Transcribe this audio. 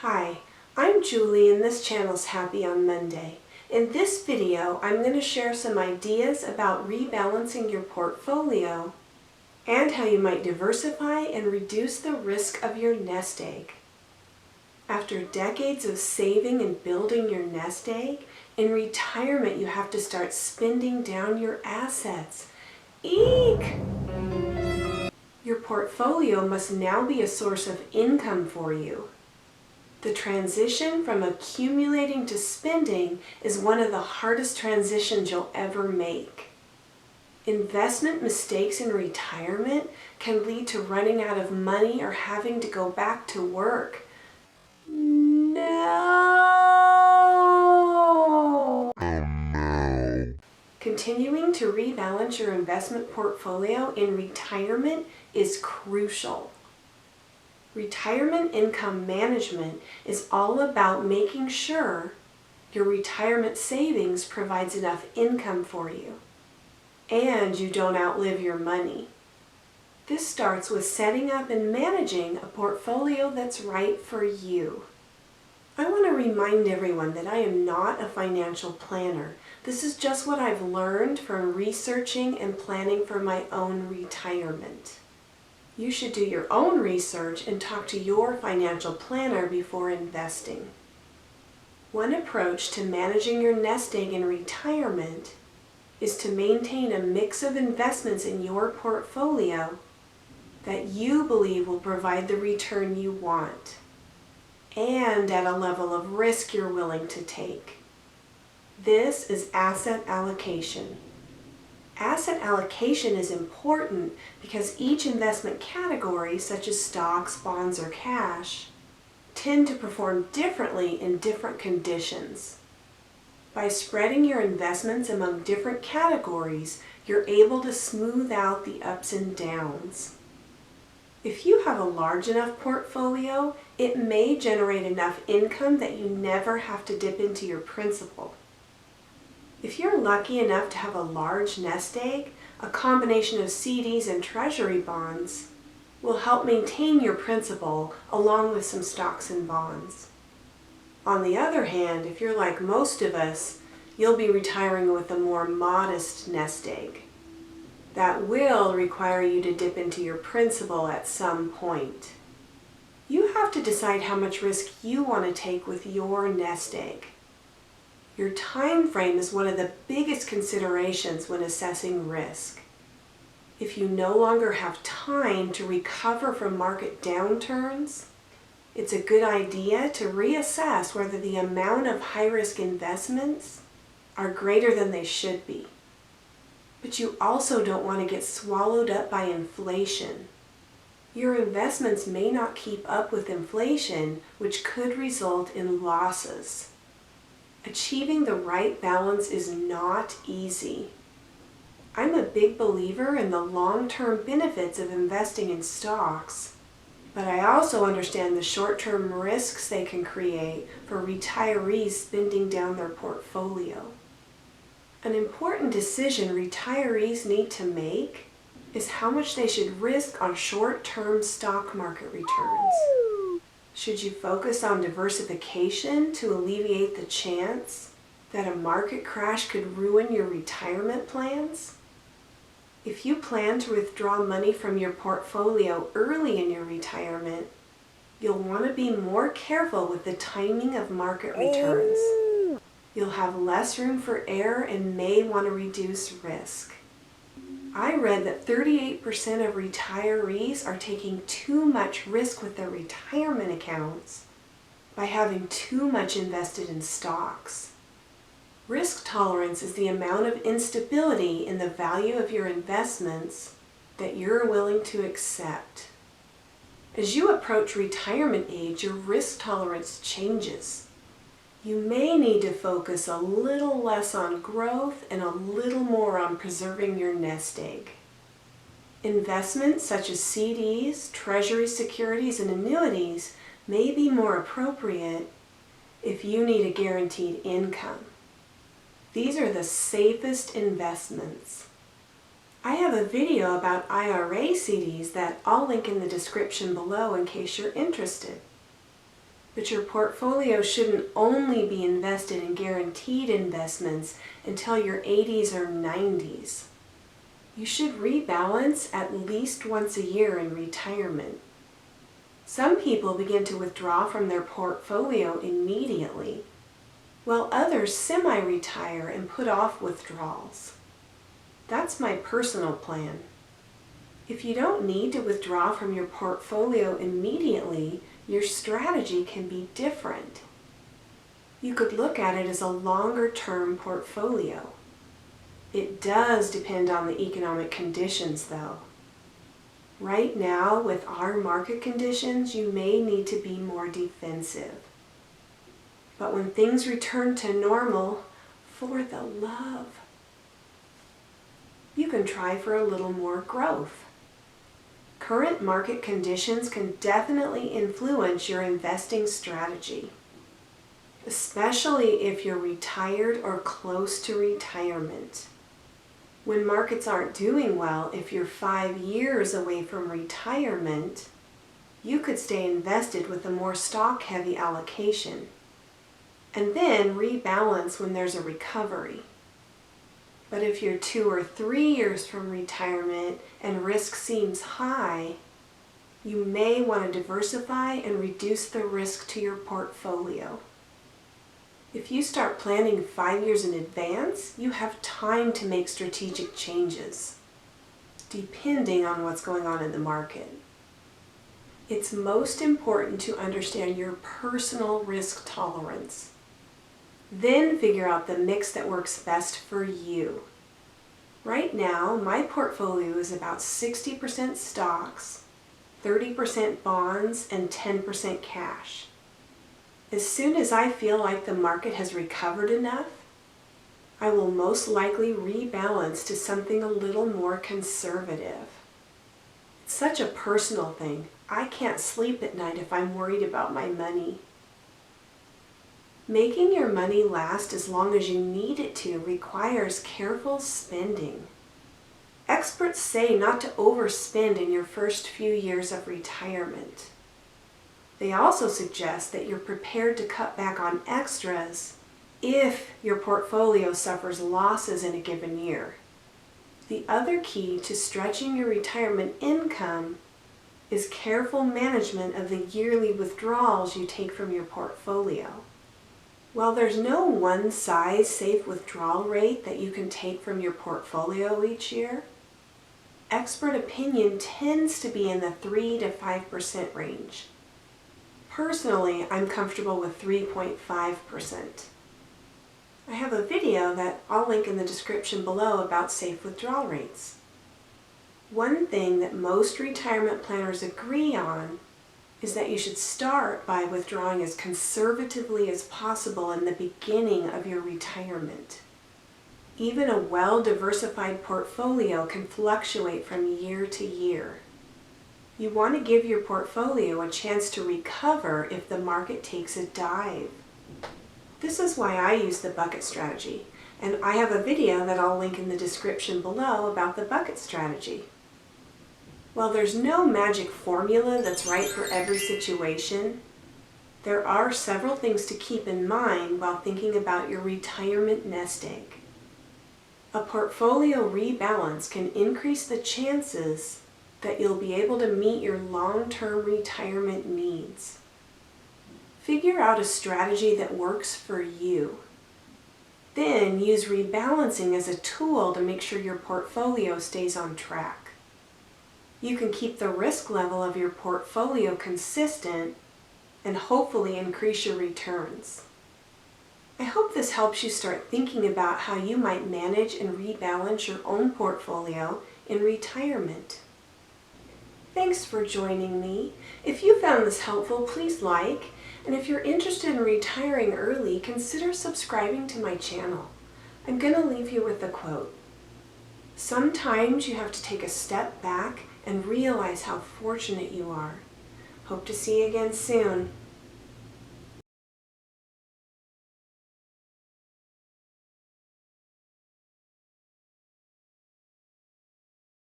Hi, I'm Julie and this channel's Happy on Monday. In this video, I'm going to share some ideas about rebalancing your portfolio and how you might diversify and reduce the risk of your nest egg. After decades of saving and building your nest egg, in retirement you have to start spending down your assets. Eek! Your portfolio must now be a source of income for you. The transition from accumulating to spending is one of the hardest transitions you'll ever make. Investment mistakes in retirement can lead to running out of money or having to go back to work. No! Continuing to rebalance your investment portfolio in retirement is crucial. Retirement income management is all about making sure your retirement savings provides enough income for you and you don't outlive your money. This starts with setting up and managing a portfolio that's right for you. I want to remind everyone that I am not a financial planner. This is just what I've learned from researching and planning for my own retirement. You should do your own research and talk to your financial planner before investing. One approach to managing your nest egg in retirement is to maintain a mix of investments in your portfolio that you believe will provide the return you want and at a level of risk you're willing to take. This is asset allocation. Asset allocation is important because each investment category, such as stocks, bonds, or cash, tend to perform differently in different conditions. By spreading your investments among different categories, you're able to smooth out the ups and downs. If you have a large enough portfolio, it may generate enough income that you never have to dip into your principal. If you're lucky enough to have a large nest egg, a combination of CDs and treasury bonds will help maintain your principal along with some stocks and bonds. On the other hand, if you're like most of us, you'll be retiring with a more modest nest egg. That will require you to dip into your principal at some point. You have to decide how much risk you want to take with your nest egg. Your time frame is one of the biggest considerations when assessing risk. If you no longer have time to recover from market downturns, it's a good idea to reassess whether the amount of high-risk investments are greater than they should be. But you also don't want to get swallowed up by inflation. Your investments may not keep up with inflation, which could result in losses. Achieving the right balance is not easy. I'm a big believer in the long-term benefits of investing in stocks, but I also understand the short-term risks they can create for retirees spending down their portfolio. An important decision retirees need to make is how much they should risk on short-term stock market returns. Should you focus on diversification to alleviate the chance that a market crash could ruin your retirement plans? If you plan to withdraw money from your portfolio early in your retirement, you'll want to be more careful with the timing of market returns. You'll have less room for error and may want to reduce risk. I read that 38% of retirees are taking too much risk with their retirement accounts by having too much invested in stocks. Risk tolerance is the amount of instability in the value of your investments that you're willing to accept. As you approach retirement age, your risk tolerance changes. You may need to focus a little less on growth and a little more on preserving your nest egg. Investments such as CDs, treasury securities, and annuities may be more appropriate if you need a guaranteed income. These are the safest investments. I have a video about IRA CDs that I'll link in the description below in case you're interested. But your portfolio shouldn't only be invested in guaranteed investments until your 80s or 90s. You should rebalance at least once a year in retirement. Some people begin to withdraw from their portfolio immediately, while others semi-retire and put off withdrawals. That's my personal plan. If you don't need to withdraw from your portfolio immediately, your strategy can be different. You could look at it as a longer-term portfolio. It does depend on the economic conditions, though. Right now, with our market conditions, you may need to be more defensive. But when things return to normal, for the love, you can try for a little more growth. Current market conditions can definitely influence your investing strategy, especially if you're retired or close to retirement. When markets aren't doing well, if you're 5 years away from retirement, you could stay invested with a more stock-heavy allocation, and then rebalance when there's a recovery. But if you're 2 or 3 years from retirement and risk seems high, you may want to diversify and reduce the risk to your portfolio. If you start planning 5 years in advance, you have time to make strategic changes, depending on what's going on in the market. It's most important to understand your personal risk tolerance. Then figure out the mix that works best for you. Right now, my portfolio is about 60% stocks, 30% bonds, and 10% cash. As soon as I feel like the market has recovered enough, I will most likely rebalance to something a little more conservative. It's such a personal thing. I can't sleep at night if I'm worried about my money. Making your money last as long as you need it to requires careful spending. Experts say not to overspend in your first few years of retirement. They also suggest that you're prepared to cut back on extras if your portfolio suffers losses in a given year. The other key to stretching your retirement income is careful management of the yearly withdrawals you take from your portfolio. While there's no one-size-safe withdrawal rate that you can take from your portfolio each year, expert opinion tends to be in the 3 to 5% range. Personally, I'm comfortable with 3.5%. I have a video that I'll link in the description below about safe withdrawal rates. One thing that most retirement planners agree on is that you should start by withdrawing as conservatively as possible in the beginning of your retirement. Even a well-diversified portfolio can fluctuate from year to year. You want to give your portfolio a chance to recover if the market takes a dive. This is why I use the bucket strategy, and I have a video that I'll link in the description below about the bucket strategy. While there's no magic formula that's right for every situation, there are several things to keep in mind while thinking about your retirement nest egg. A portfolio rebalance can increase the chances that you'll be able to meet your long-term retirement needs. Figure out a strategy that works for you. Then use rebalancing as a tool to make sure your portfolio stays on track. You can keep the risk level of your portfolio consistent and hopefully increase your returns. I hope this helps you start thinking about how you might manage and rebalance your own portfolio in retirement. Thanks for joining me. If you found this helpful, please like, and if you're interested in retiring early, consider subscribing to my channel. I'm going to leave you with a quote. Sometimes you have to take a step back and realize how fortunate you are. Hope to see you again soon.